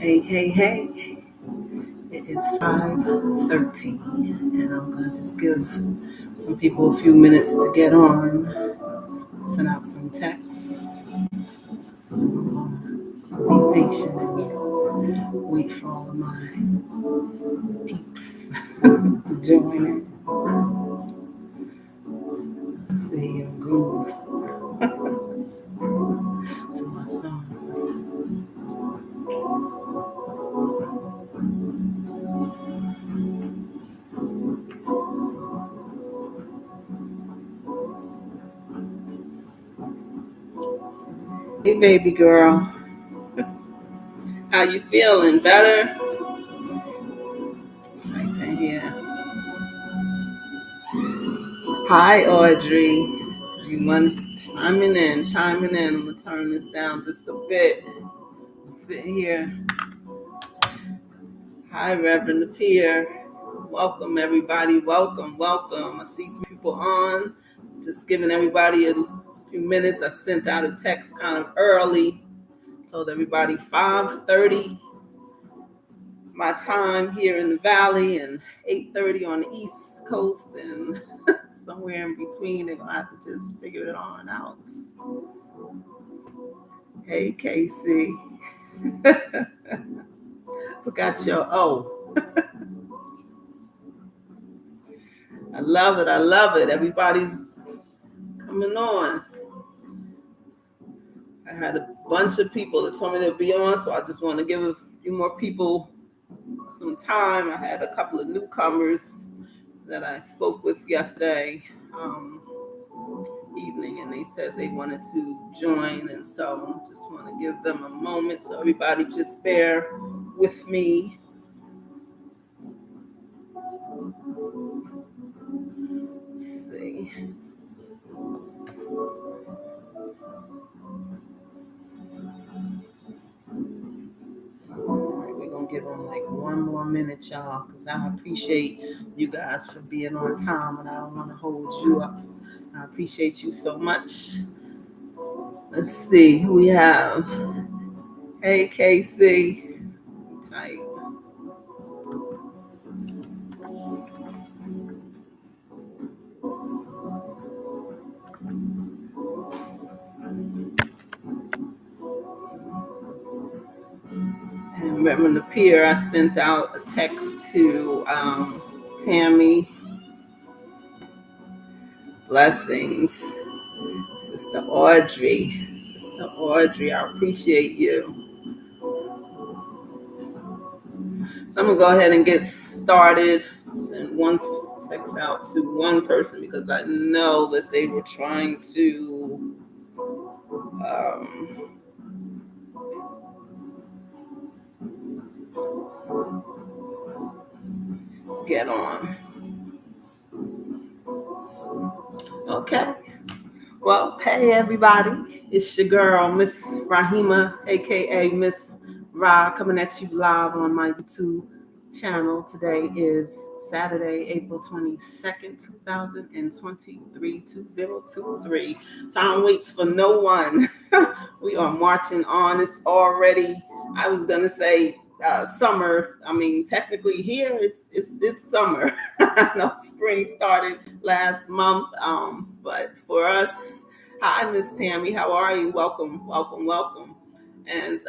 Hey, hey, hey. It is 5:13, and I'm going to just give some people a few minutes to get on, send out some texts. So I'll be patient and wait for all of my peeps to join in. See and groove to my song. Hey, baby girl. How you feeling? Better? Right there, yeah. Hi, Audrey. Everyone's chiming in. I'm gonna turn this down just a bit. Sit here. Hi, Reverend Appear. Welcome, everybody. Welcome. I see people on. Just giving everybody a few minutes. I sent out a text kind of early. Told everybody 5:30 my time here in the Valley and 8:30 on the East Coast and somewhere in between. They're gonna have to just figure it on out. Hey, Casey. Forgot your I love it. I love it. Everybody's coming on. I had a bunch of people that told me they'd be on, so I just want to give a few more people some time. I had a couple of newcomers that I spoke with yesterday evening, and they said they wanted to join, and so just want to give them a moment. So everybody just bear with me. Let's see. We're gonna give them like one more minute, y'all, because I appreciate you guys for being on time, and I don't want to hold you up. I appreciate you so much. Let's see who we have. Hey, Casey. Tight. And Reverend Appear, I sent out a text to Tammy. Blessings. Sister Audrey. Sister Audrey, I appreciate you. So I'm going to go ahead and get started. Send one text out to one person because I know that they were trying to um, get on. Okay. Well, hey everybody. It's your girl, Miss Rahima, aka Miss Ra, coming at you live on my YouTube channel. Today is Saturday, April 22nd, 2023, 2023. Time waits for no one. We are marching on. It's already, I was gonna say summer. I mean, technically here it's summer. I know spring started last month, but for us, hi Miss Tammy, how are you? Welcome. And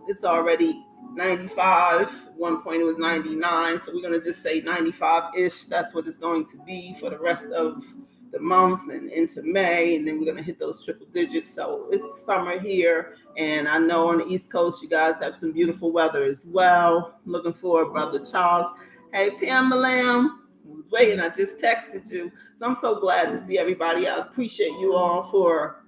it's already 95. At one point it was 99, so we're gonna just say 95-ish. That's what it's going to be for the rest of the month and into May, and then we're gonna hit those triple digits. So it's summer here, and I know on the East Coast you guys have some beautiful weather as well. Looking forward, Brother Charles. Hey, Pamela. I was waiting. I just texted you. So I'm so glad to see everybody. I appreciate you all for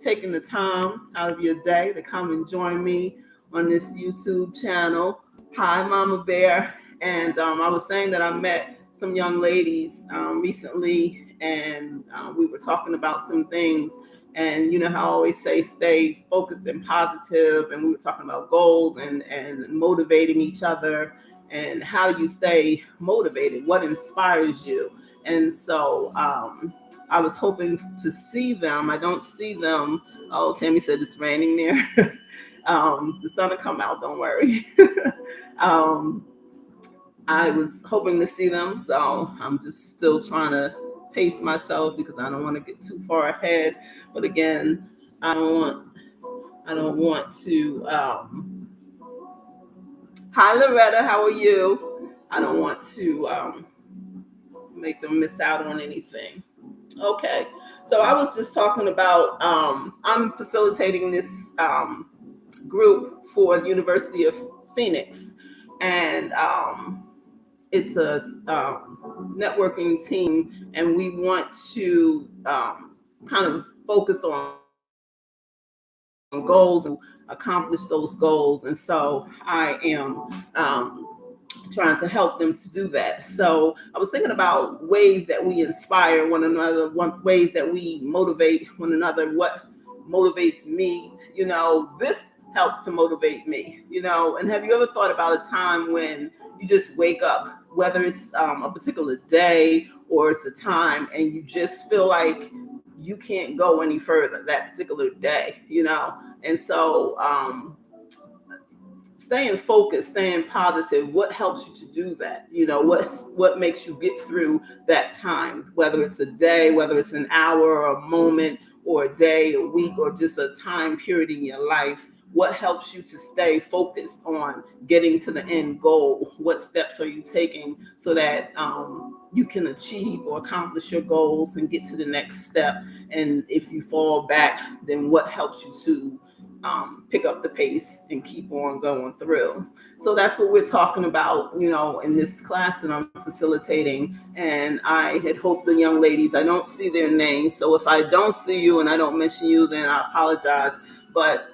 taking the time out of your day to come and join me on this YouTube channel. Hi, Mama Bear. And I was saying that I met some young ladies recently, and we were talking about some things. And you know how I always say, stay focused and positive. And we were talking about goals and motivating each other. And how do you stay motivated? What inspires you? And so I was hoping to see them. I don't see them. Oh, Tammy said it's raining there. The sun will come out, don't worry. um, I was hoping to see them, so I'm just still trying to pace myself because I don't want to get too far ahead. But again, I don't want I don't want to. Hi, Loretta. How are you? I don't want to make them miss out on anything. Okay. So I was just talking about. I'm facilitating this group for the University of Phoenix, and it's a networking team, and we want to kind of focus on goals and accomplish those goals. And so I am trying to help them to do that. So I was thinking about ways that we inspire one another, ways that we motivate one another, what motivates me. This helps to motivate me, and have you ever thought about a time when you just wake up, whether it's a particular day or it's a time, and you just feel like you can't go any further that particular day, And so staying focused, staying positive, what helps you to do that? What makes you get through that time, whether it's a day, whether it's an hour or a moment or a day, a week, or just a time period in your life. What helps you to stay focused on getting to the end goal? What steps are you taking so that you can achieve or accomplish your goals and get to the next step? And if you fall back, then what helps you to pick up the pace and keep on going through? So that's what we're talking about, in this class that I'm facilitating. And I had hoped the young ladies, I don't see their names, so if I don't see you and I don't mention you, then I apologize. But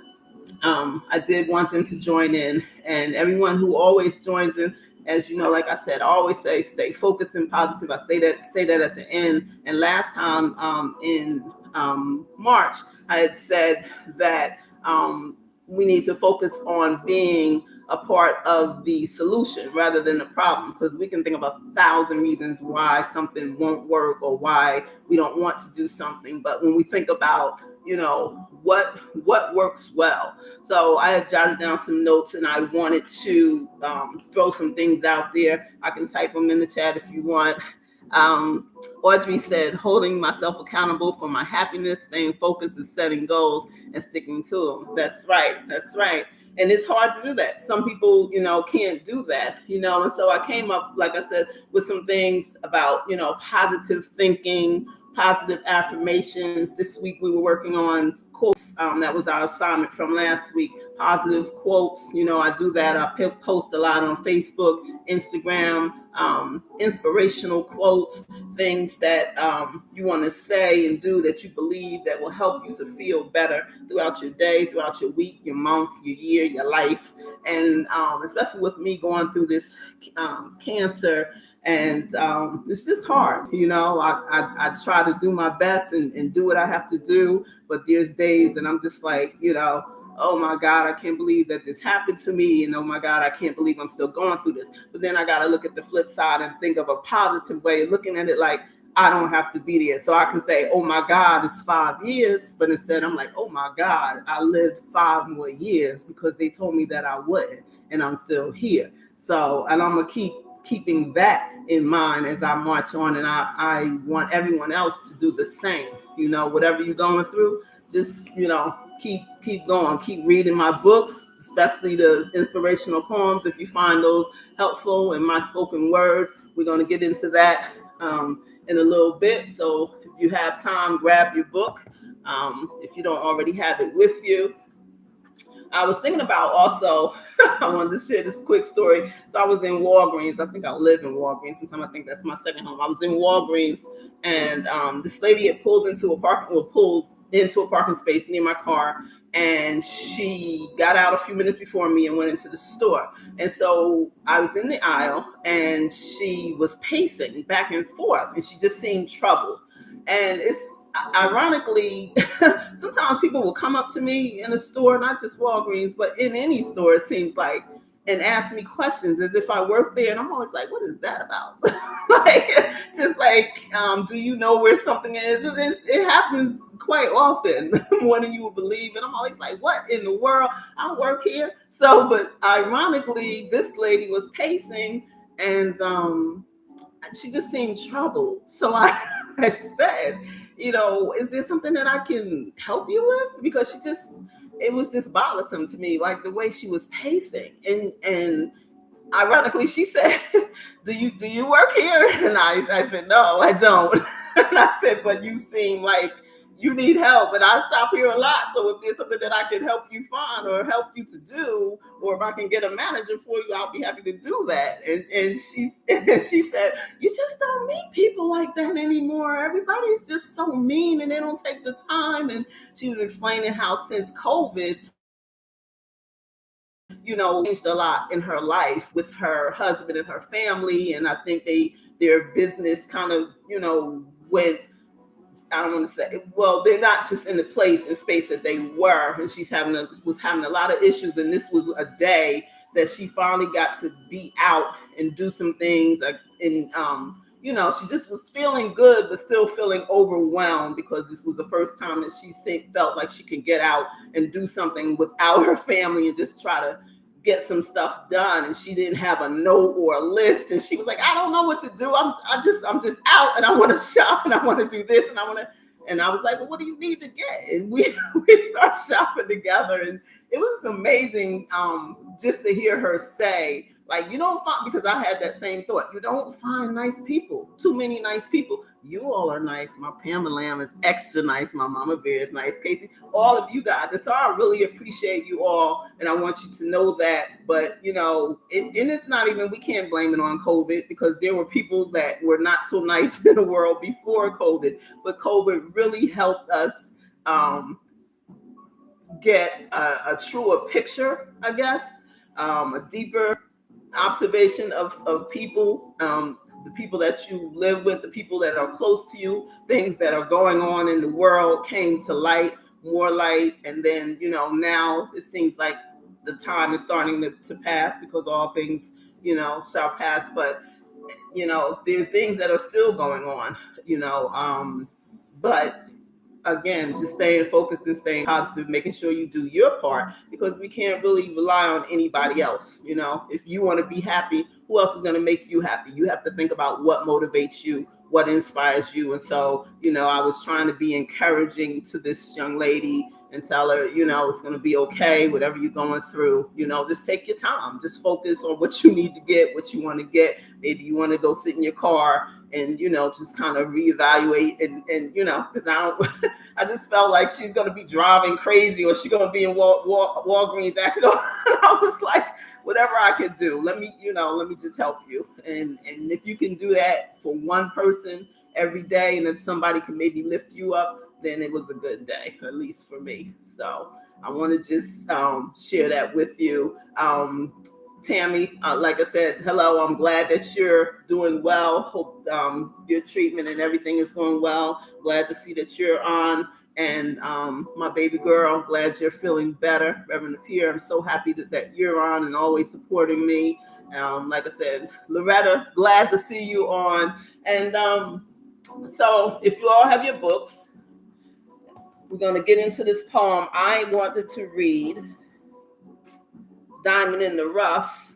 I did want them to join in, and everyone who always joins in, as you know, like I said, I always say, stay focused and positive. I say that at the end. And last time in March, I had said that we need to focus on being a part of the solution rather than the problem, because we can think of 1,000 reasons why something won't work or why we don't want to do something. But when we think about what works well. So I had jotted down some notes, and I wanted to throw some things out there. I can type them in the chat if you want. Audrey said, holding myself accountable for my happiness, staying focused, and setting goals and sticking to them. That's right. That's right. And it's hard to do that. Some people, can't do that, and so I came up, like I said, with some things about, positive thinking, positive affirmations. This week we were working on quotes. That was our assignment from last week. Positive quotes. I do that. I post a lot on Facebook, Instagram, inspirational quotes, things that you want to say and do that you believe that will help you to feel better throughout your day, throughout your week, your month, your year, your life. And especially with me going through this cancer, and it's just hard. I try to do my best and do what I have to do, but there's days and I'm just like, oh my God, I can't believe that this happened to me. And oh my God, I can't believe I'm still going through this. But then I got to look at the flip side and think of a positive way, looking at it like I don't have to be there. So I can say, oh my God, it's 5 years. But instead I'm like, oh my God, I lived 5 more years because they told me that I wouldn't, and I'm still here. So, and I'm going to keeping that in mind as I march on. And I want everyone else to do the same. Whatever you're going through, just, keep going, keep reading my books, especially the inspirational poems. If you find those helpful, and my spoken words, we're going to get into that in a little bit. So if you have time, grab your book. If you don't already have it with you. I was thinking about also, I wanted to share this quick story. So I was in Walgreens. I think I live in Walgreens. Sometimes I think that's my second home. I was in Walgreens, and this lady had pulled into a parking space near my car, and she got out a few minutes before me and went into the store. And so I was in the aisle, and she was pacing back and forth, and she just seemed troubled. And it's ironically, sometimes people will come up to me in a store, not just Walgreens, but in any store, it seems like, and ask me questions as if I work there. And I'm always like, what is that about? Like, just like, do you know where something is? It happens quite often, more than you would believe. And I'm always like, what in the world? I work here. So, but ironically, this lady was pacing, and she just seemed troubled. So I said, is there something that I can help you with? Because it was just bothersome to me, like the way she was pacing. And ironically, she said, do you work here? And I said, no, I don't. And I said, but you seem like you need help, and I shop here a lot. So if there's something that I can help you find or help you to do, or if I can get a manager for you, I'll be happy to do that. And she said, you just don't meet people like that anymore. Everybody's just so mean, and they don't take the time. And she was explaining how since COVID, changed a lot in her life with her husband and her family. And I think their business kind of, went, I don't want to say, well, they're not just in the place and space that they were. And was having a lot of issues. And this was a day that she finally got to be out and do some things. And, she just was feeling good, but still feeling overwhelmed, because this was the first time that felt like she could get out and do something without her family and just try to get some stuff done. And she didn't have a note or a list, and she was like, I don't know what to do. I'm just out, and I want to shop, and I want to do this, and I was like, well, what do you need to get? And we start shopping together. And it was amazing, just to hear her say, like, you don't find, because I had that same thought, you don't find nice people, too many nice people. You all are nice. My Pamela Lamb is extra nice. My Mama Bear is nice. Casey, all of you guys. And so I really appreciate you all. And I want you to know that. But, and it's not even, we can't blame it on COVID, because there were people that were not so nice in the world before COVID. But COVID really helped us get a truer picture, I guess, a deeper observation of people, the people that you live with, the people that are close to you, things that are going on in the world came to light, more light. And then, now it seems like the time is starting to pass, because all things, shall pass. But, there are things that are still going on, but again, just staying focused and staying positive, making sure you do your part, because we can't really rely on anybody else. If you want to be happy, who else is going to make you happy? You have to think about what motivates you, what inspires you. And so, I was trying to be encouraging to this young lady and tell her, it's going to be okay, whatever you're going through, just take your time, just focus on what you need to get, what you want to get. Maybe you want to go sit in your car and, just kind of reevaluate and because I just felt like she's going to be driving crazy, or she's going to be in Walgreens acting on. I was like, whatever I could do, let me just help you. And if you can do that for one person every day, and if somebody can maybe lift you up, then it was a good day, at least for me. So I want to just share that with you. Tammy, like I said, hello. I'm glad that you're doing well. Hope your treatment and everything is going well. Glad to see that you're on. And my baby girl, glad you're feeling better. Reverend Pierre, I'm so happy that you're on and always supporting me. Like I said, Loretta, glad to see you on. And so if you all have your books, we're going to get into this poem. I wanted to read Diamond in the Rough,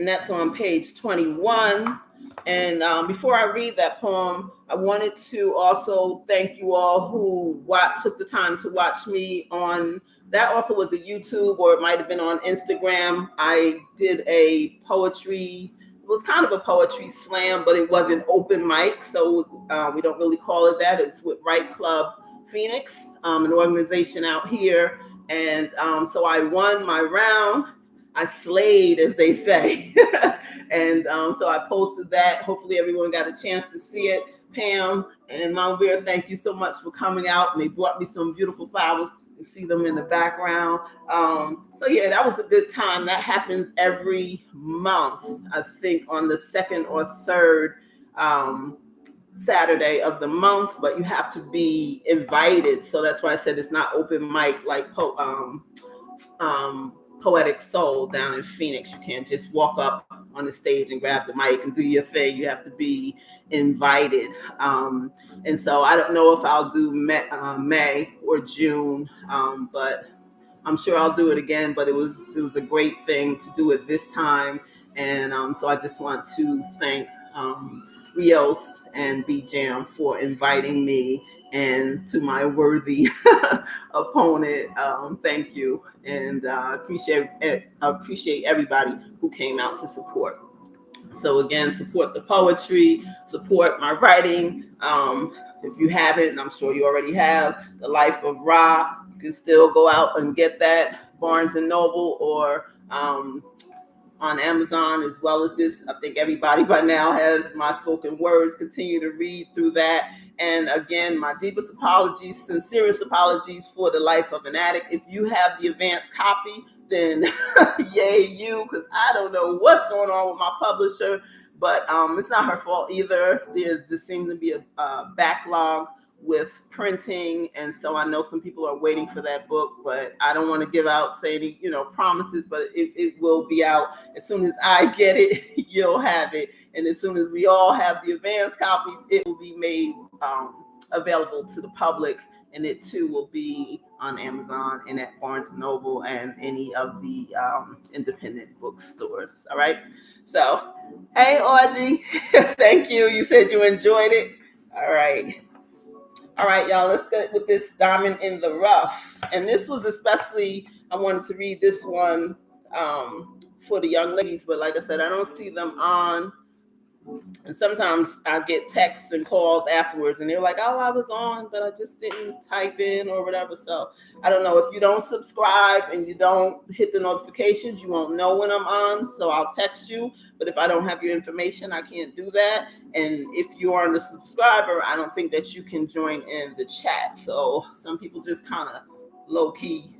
and that's on page 21. And before I read that poem, I wanted to also thank you all who took the time to watch me on, that also was a YouTube, or it might have been on Instagram. I did a poetry, it was kind of a poetry slam, but it was an open mic. So we don't really call it that. It's with Right Club Phoenix, an organization out here. And so I won my round. I slayed, as they say. And so I posted that. Hopefully everyone got a chance to see it. Pam and Mama Bear, thank you so much for coming out. And they brought me some beautiful flowers. You see them in the background. So yeah, that was a good time. That happens every month, I think on the second or third Saturday of the month, but you have to be invited. So that's why I said it's not open mic like Poetic Soul down in Phoenix. You can't just walk up on the stage and grab the mic and do your thing. You have to be invited. And so I don't know if I'll do May or June, but I'm sure I'll do it again. But it was a great thing to do it this time, and so I just want to thank Rios and B Jam for inviting me, and to my worthy opponent, thank you, and appreciate everybody who came out to support. So again, support the poetry, support my writing. If you haven't, I'm sure you already have, The Life of Ra. You can still go out and get that, Barnes and Noble, or on Amazon, as well as this. I think everybody by now has my spoken words. Continue to read through that. And again, my deepest apologies, sincerest apologies for The Life of an Addict. If you have the advanced copy, then yay you, because I don't know what's going on with my publisher, but it's not her fault either. There's just seems to be a backlog with printing, and so I know some people are waiting for that book, but I don't want to give out, say any, promises, but it will be out as soon as I get it. You'll have it, and as soon as we all have the advanced copies, it will be made available to the public, and it too will be on Amazon and at Barnes and Noble and any of the independent bookstores. All right. So, hey Audrey, thank you. You said you enjoyed it. All right. All right, y'all, let's get with this Diamond in the Rough. And this was especially, I wanted to read this one for the young ladies, but like I said, I don't see them on. And sometimes I get texts and calls afterwards, and they're like, oh, I was on, but I just didn't type in or whatever. So I don't know. If you don't subscribe and you don't hit the notifications, you won't know when I'm on. So I'll text you. But if I don't have your information, I can't do that. And if you aren't a subscriber, I don't think that you can join in the chat. So some people just kind of low-key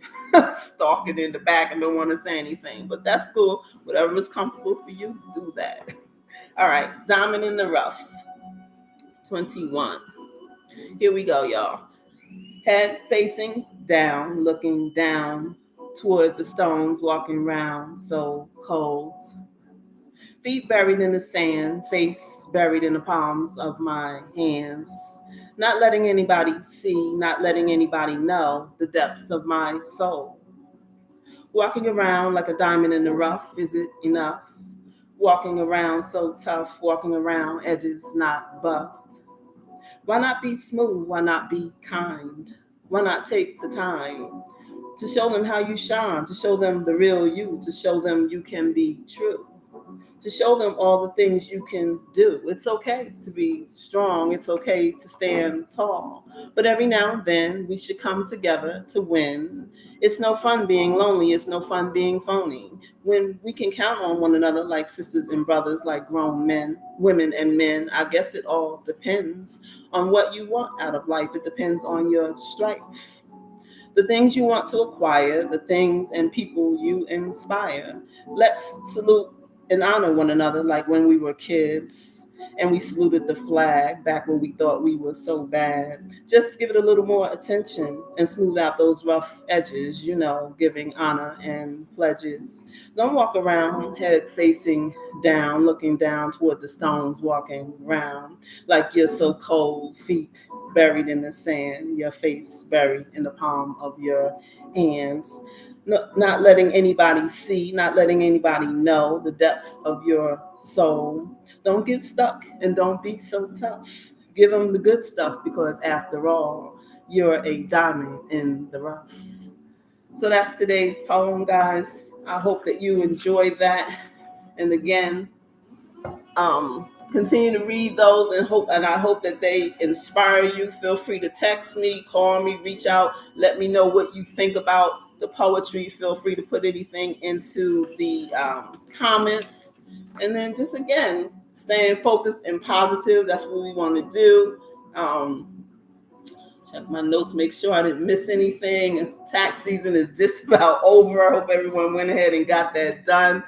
stalking in the back and don't want to say anything. But that's cool. Whatever is comfortable for you, do that. All right, Diamond in the Rough, 21. Here we go, y'all. Head facing down, looking down toward the stones, walking round, so cold. Feet buried in the sand, face buried in the palms of my hands. Not letting anybody see, not letting anybody know the depths of my soul. Walking around like a diamond in the rough, is it enough? Walking around so tough, walking around edges not buffed. Why not be smooth? Why not be kind? Why not take the time to show them how you shine, to show them the real you, to show them you can be true, to show them all the things you can do. It's okay to be strong. It's okay to stand tall. But every now and then we should come together to win. It's no fun being lonely. It's no fun being phony. When we can count on one another like sisters and brothers, like grown men, women, and men, I guess it all depends on what you want out of life. It depends on your strife. The things you want to acquire, the things and people you inspire. Let's salute and honor one another like when we were kids and we saluted the flag back when we thought we were so bad. Just give it a little more attention and smooth out those rough edges, giving honor and pledges. Don't walk around head facing down, looking down toward the stones, walking round like you're so cold, feet buried in the sand, your face buried in the palm of your hands. Not letting anybody see, not letting anybody know the depths of your soul. Don't get stuck and don't be so tough. Give them the good stuff because after all, you're a diamond in the rough. So that's today's poem, guys. I hope that you enjoyed that. And again, continue to read those and I hope that they inspire you. Feel free to text me, call me, reach out, let me know what you think about the poetry. Feel free to put anything into the comments, and then just again staying focused and positive. That's what we want to do. Check my notes, make sure I didn't miss anything. Tax season is just about over. I hope everyone went ahead and got that done.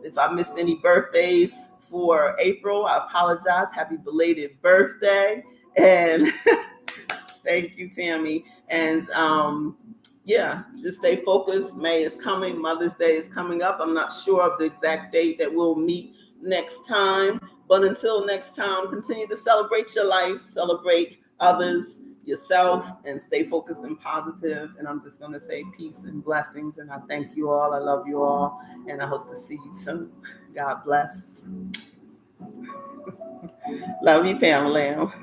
If I missed any birthdays for April, I apologize. Happy belated birthday. And thank you, Tammy. And yeah, just stay focused. May is coming. Mother's Day is coming up. I'm not sure of the exact date that we'll meet next time. But until next time, continue to celebrate your life, celebrate others, yourself, and stay focused and positive. And I'm just going to say peace and blessings. And I thank you all. I love you all. And I hope to see you soon. God bless. Love you, Pamela.